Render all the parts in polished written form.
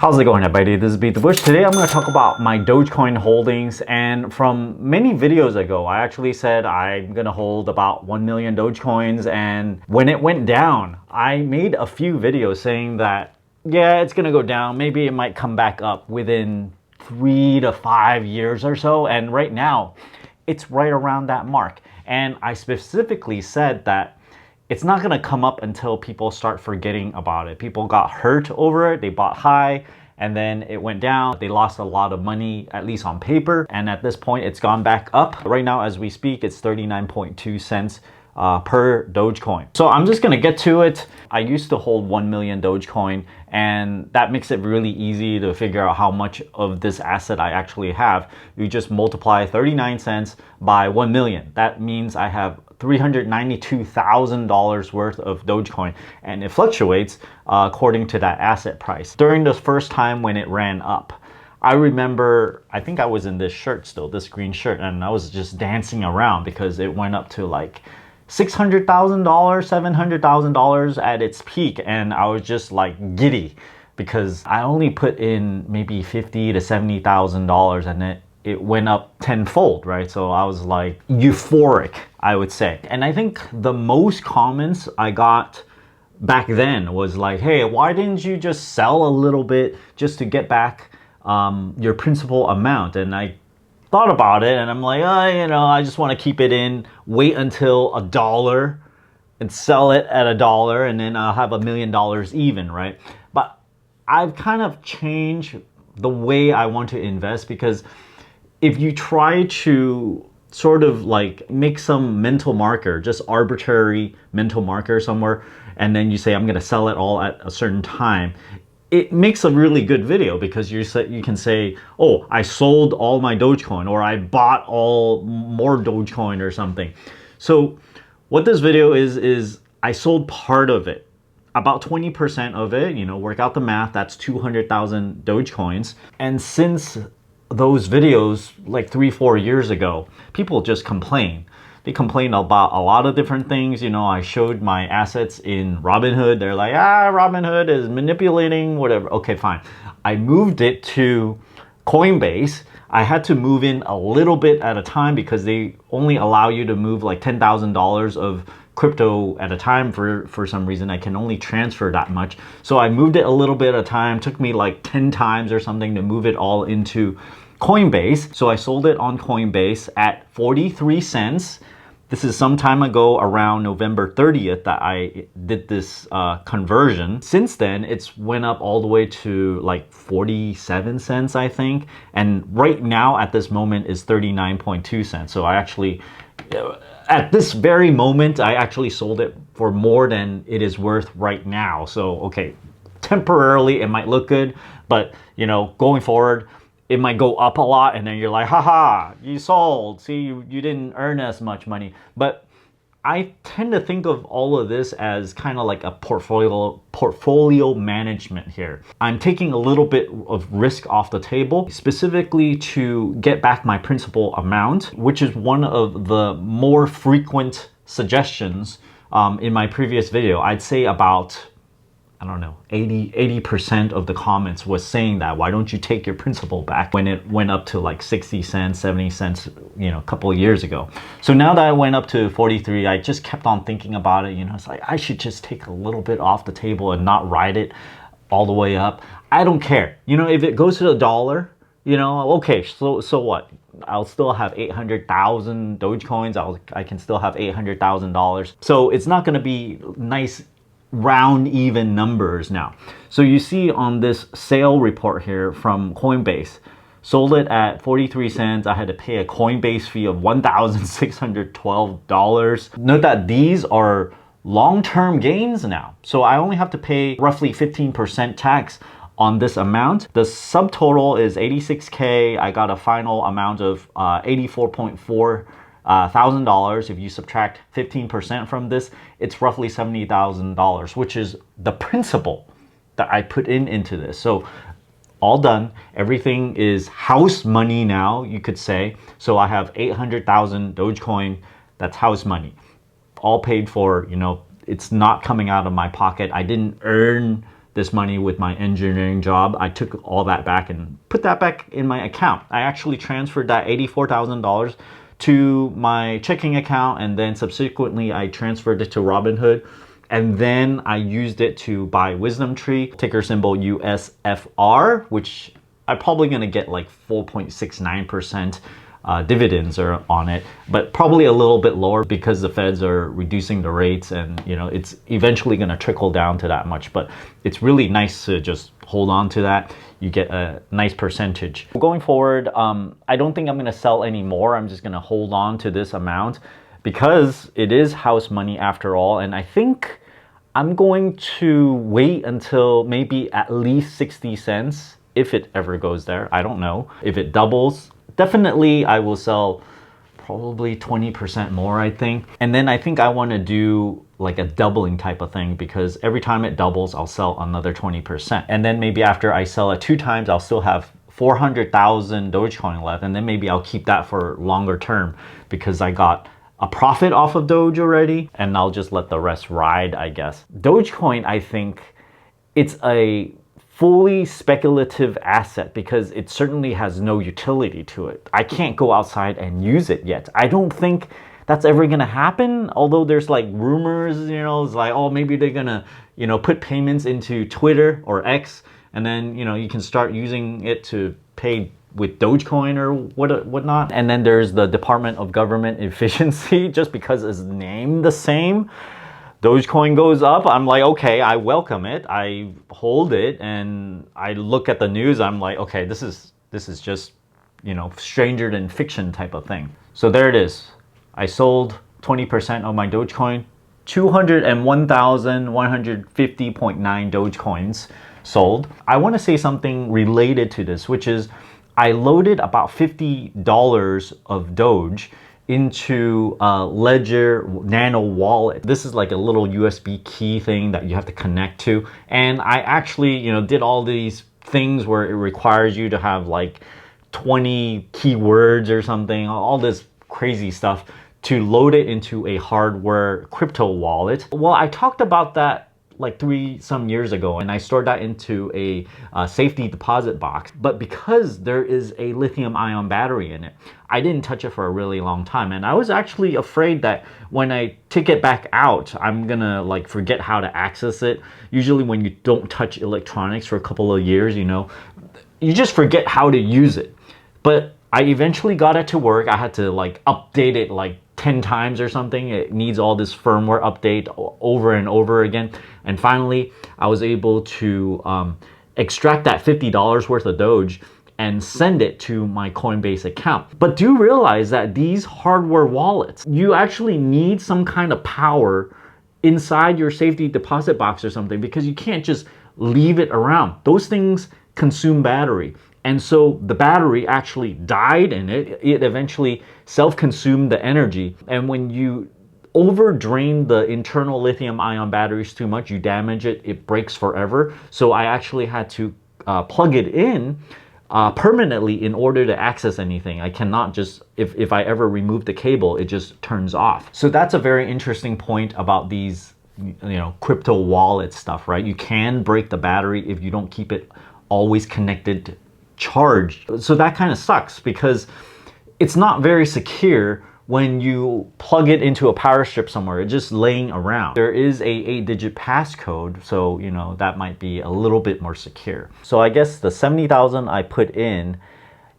How's it going, everybody? This is BeatTheBush. Today I'm going to talk about my Dogecoin holdings, and from many videos ago I actually said I'm going to hold about 1 million Dogecoins, and when it went down I made a few videos saying that yeah, it's going to go down, maybe it might come back up within 3 to 5 years or so, and right now it's right around that mark. And I specifically said that it's not going to come up until people start forgetting about it. People got hurt over it, they bought high, and then it went down. They lost a lot of money, at least on paper, and at this point it's gone back up. Right now as we speak, it's 39.2 cents per Dogecoin. So I'm just gonna get to it. I used to hold 1 million Dogecoin, and that makes it really easy to figure out how much of this asset I actually have. You just multiply 39 cents by 1 million. That means I have $392,000 worth of Dogecoin, and it fluctuates according to that asset price. During the first time when it ran up, I remember, I think I was in this shirt still, this green shirt, and I was just dancing around because it went up to like $600,000, $700,000 at its peak, and I was just like giddy because I only put in maybe $50,000 to $70,000, and it went up tenfold, right? So I was like euphoric, I would say. And I think the most comments I got back then was like, hey, why didn't you just sell a little bit just to get back your principal amount? And I thought about it and I'm like, oh, you know, I just want to keep it in, wait until $1 and sell it at $1, and then I'll have $1 million even, right? But I've kind of changed the way I want to invest, because if you try to sort of like make some mental marker, just arbitrary mental marker somewhere, and then you say, I'm going to sell it all at a certain time, it makes a really good video, because you can say, oh, I sold all my Dogecoin, or I bought all more Dogecoin or something. So what this video is I sold part of it, about 20% of it, you know, work out the math, that's 200,000 Dogecoins. And since those videos like 3-4 years ago, people just complain. They complain about a lot of different things. You know, I showed my assets in Robinhood. They're like, Robinhood is manipulating, whatever. Okay, fine. I moved it to Coinbase. I had to move in a little bit at a time because they only allow you to move like $10,000 of crypto at a time. For some reason I can only transfer that much, so I moved it a little bit at a time. Took me like 10 times or something to move it all into Coinbase. So I sold it on Coinbase at 43 cents. This is some time ago, around November 30th, that I did this conversion. Since then, it's went up all the way to like 47 cents, I think. And right now, at this moment, is 39.2 cents. So I actually, at this very moment, I actually sold it for more than it is worth right now. So, okay, temporarily, it might look good, but, you know, going forward, it might go up a lot, and then you're like, haha, you sold. See, you didn't earn as much money. But I tend to think of all of this as kind of like a portfolio management here. I'm taking a little bit of risk off the table, specifically to get back my principal amount, which is one of the more frequent suggestions in my previous video. I'd say about, I don't know, 80% of the comments was saying that, why don't you take your principal back, when it went up to like 60 cents, 70 cents, you know, a couple of years ago. So now that I went up to 43, I just kept on thinking about it. You know, it's like, I should just take a little bit off the table and not ride it all the way up. I don't care. You know, if it goes to $1, you know, okay, so what? I'll still have 800,000 Dogecoins. I can still have $800,000. So it's not going to be nice round even numbers now. So you see on this sale report here from Coinbase, sold it at 43 cents. I had to pay a Coinbase fee of $1,612. Note that these are long-term gains now. So I only have to pay roughly 15% tax on this amount. The subtotal is 86K. I got a final amount of 84.4 $1,000. If you subtract 15% from this, it's roughly $70,000, which is the principal that I put into this. So all done. Everything is house money now, you could say. So I have 800,000 Dogecoin. That's house money, all paid for. You know, it's not coming out of my pocket. I didn't earn this money with my engineering job. I took all that back and put that back in my account. I actually transferred that $84,000 to my checking account, and then subsequently I transferred it to Robinhood, and then I used it to buy Wisdom Tree, ticker symbol USFR, which I'm probably gonna get like 4.69% dividends are on it, but probably a little bit lower because the feds are reducing the rates, and you know, it's eventually going to trickle down to that much. But it's really nice to just hold on to that. You get a nice percentage. Going forward, I don't think I'm going to sell anymore. I'm just going to hold on to this amount because it is house money after all, and I think I'm going to wait until maybe at least 60 cents if it ever goes there. I don't know. If it doubles, definitely I will sell probably 20% more, I think. And then I think I want to do like a doubling type of thing, because every time it doubles, I'll sell another 20%. And then maybe after I sell it 2 times, I'll still have 400,000 Dogecoin left. And then maybe I'll keep that for longer term because I got a profit off of Doge already, and I'll just let the rest ride, I guess. Dogecoin, I think it's a fully speculative asset because it certainly has no utility to it. I can't go outside and use it yet. I don't think that's ever gonna happen, although there's like rumors, you know, it's like, oh, maybe they're gonna, you know, put payments into Twitter or X, and then, you know, you can start using it to pay with Dogecoin or whatnot. And then there's the Department of Government Efficiency, just because it's named the same. Dogecoin goes up, I'm like, okay, I welcome it, I hold it, and I look at the news, I'm like, okay, this is just, you know, stranger than fiction type of thing. So there it is. I sold 20% of my Dogecoin, 201,150.9 Dogecoins sold. I want to say something related to this, which is I loaded about $50 of Doge into a Ledger Nano wallet. This is like a little USB key thing that you have to connect to. And I actually, you know, did all these things where it requires you to have like 20 keywords or something, all this crazy stuff to load it into a hardware crypto wallet. Well, I talked about that like 3 some years ago, and I stored that into a safety deposit box. But because there is a lithium ion battery in it, I didn't touch it for a really long time. And I was actually afraid that when I take it back out, I'm gonna like forget how to access it. Usually when you don't touch electronics for a couple of years, you know, you just forget how to use it. But I eventually got it to work. I had to like update it like 10 times or something. It needs all this firmware update over and over again. And finally, I was able to extract that $50 worth of Doge and send it to my Coinbase account. But do realize that these hardware wallets, you actually need some kind of power inside your safety deposit box or something, because you can't just leave it around. Those things consume battery. And so the battery actually died in it. It eventually self-consumed the energy. And when you overdrain the internal lithium ion batteries too much, you damage it, it breaks forever. So I actually had to plug it in permanently in order to access anything. I cannot just, if I ever remove the cable, it just turns off. So that's a very interesting point about these, you know, crypto wallet stuff, right? You can break the battery if you don't keep it always connected, charged. So that kind of sucks because it's not very secure when you plug it into a power strip somewhere. It's just laying around. There is a 8-digit passcode, so you know that might be a little bit more secure. So I guess the 70,000 I put in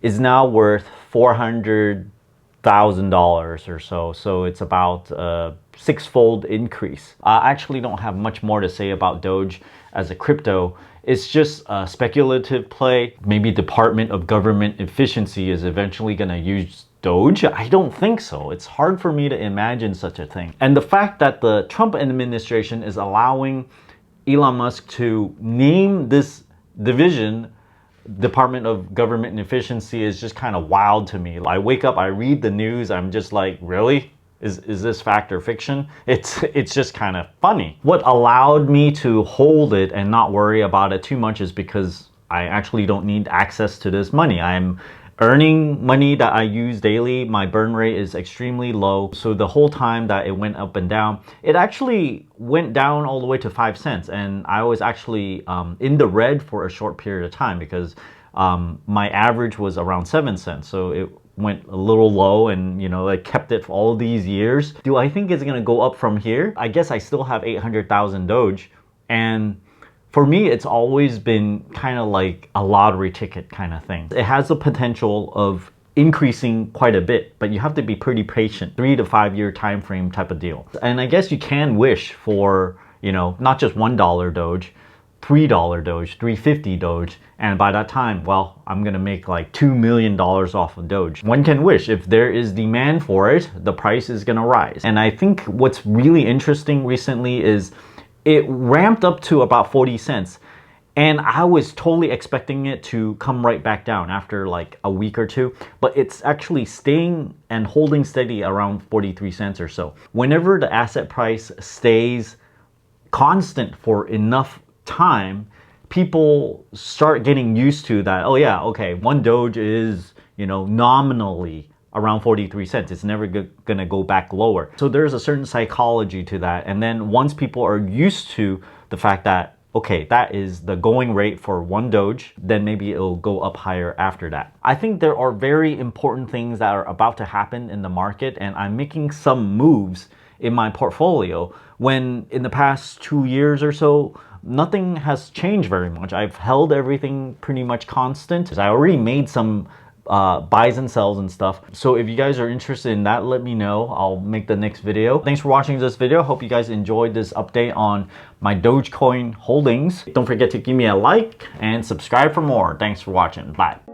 is now worth $400,000 or so. So it's about a 6-fold increase. I actually don't have much more to say about Doge as a crypto. It's just a speculative play. Maybe Department of Government Efficiency is eventually going to use Doge. I don't think so. It's hard for me to imagine such a thing. And the fact that the Trump administration is allowing Elon Musk to name this division Department of Government Efficiency is just kind of wild to me. I wake up, I read the news, I'm just like, really? Is this fact or fiction? It's just kind of funny. What allowed me to hold it and not worry about it too much is because I actually don't need access to this money. I'm earning money that I use daily, my burn rate is extremely low. So the whole time that it went up and down, it actually went down all the way to 5 cents. And I was actually in the red for a short period of time because my average was around 7 cents. So it went a little low, and it kept it for all these years. Do I think it's gonna go up from here? I guess I still have 800,000 Doge, and for me, it's always been kind of like a lottery ticket kind of thing. It has the potential of increasing quite a bit, but you have to be pretty patient, 3 to 5 year time frame type of deal. And I guess you can wish for, not just $1 Doge, $3 Doge, $3.50 Doge, and by that time, well, I'm gonna make like $2 million off of Doge. One can wish if there is demand for it, the price is gonna rise. And I think what's really interesting recently is it ramped up to about 40 cents. And I was totally expecting it to come right back down after like a week or two, but it's actually staying and holding steady around 43 cents or so. Whenever the asset price stays constant for enough time, people start getting used to that. Oh yeah, okay, 1 Doge is, nominally around 43 cents. It's never gonna go back lower. So there's a certain psychology to that. And then once people are used to the fact that, okay, that is the going rate for 1 Doge, then maybe it'll go up higher after that. I think there are very important things that are about to happen in the market, and I'm making some moves in my portfolio when in the past 2 years or so, nothing has changed very much. I've held everything pretty much constant. I already made some buys and sells and stuff. So if you guys are interested in that, let me know. I'll make the next video. Thanks for watching this video. Hope you guys enjoyed this update on my Dogecoin holdings. Don't forget to give me a like and subscribe for more. Thanks for watching. Bye.